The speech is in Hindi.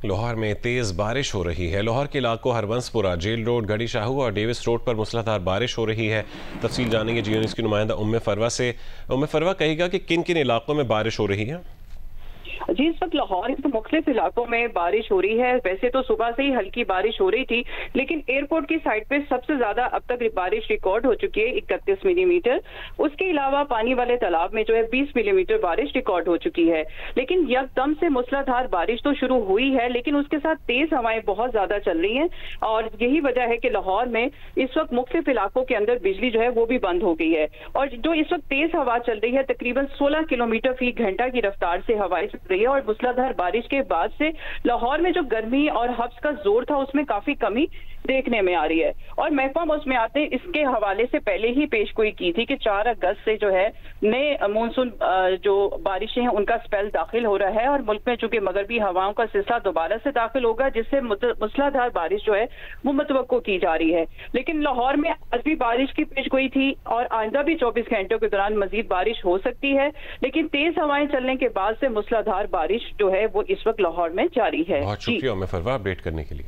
लाहौर में तेज़ बारिश हो रही है। लाहौर के इलाकों हरबंसपुरा, जेल रोड, गढ़ी शाहू और डेविस रोड पर मूसलाधार बारिश हो रही है। तफसील जानेंगे जियो न्यूज़ की नुमाइंदा उम्मे फरवा से। उम्मे फरवा, कहेगा कि किन किन इलाकों में बारिश हो रही है? जी, इस वक्त लाहौर के मुख्तलिफ इलाकों में बारिश हो रही है। वैसे तो सुबह से ही हल्की बारिश हो रही थी, लेकिन एयरपोर्ट की साइड पे सबसे ज्यादा अब तक बारिश रिकॉर्ड हो चुकी है 31 मिलीमीटर। उसके अलावा पानी वाले तालाब में जो है 20 मिलीमीटर बारिश रिकॉर्ड हो चुकी है। लेकिन यकदम से मूसलाधार बारिश तो शुरू हुई है, लेकिन उसके साथ तेज हवाएं बहुत ज्यादा चल रही हैं और यही वजह है कि लाहौर में इस वक्त मुख्तलिफ इलाकों के अंदर बिजली जो है वो भी बंद हो गई है। और जो इस वक्त तेज हवा चल रही है, तकरीबन 16 किलोमीटर फी घंटा की रफ्तार से हवाएं चल रही है। और मूसलाधार बारिश के बाद से लाहौर में जो गर्मी और हब्स का जोर था उसमें काफी कमी देखने में आ रही है। और महकमा मौसम ने इसके हवाले से पहले ही पेशगोई की थी कि 4 अगस्त से जो है नए मानसून जो बारिशें हैं उनका स्पेल दाखिल हो रहा है और मुल्क में चूंकि मगरबी हवाओं का सिलसिला दोबारा से दाखिल होगा, जिससे मूसलाधार बारिश जो है वो मुतवक्को की जा रही है। लेकिन लाहौर में आज भी बारिश की पेशगोई थी और आइंदा भी 24 घंटों के दौरान मजीद बारिश हो सकती है, लेकिन तेज हवाएं चलने के बाद से मूसलाधार बारिश जो है वो इस वक्त लाहौर में जारी है। बहुत शुक्रिया उम्मे फरवा अपडेट करने के लिए।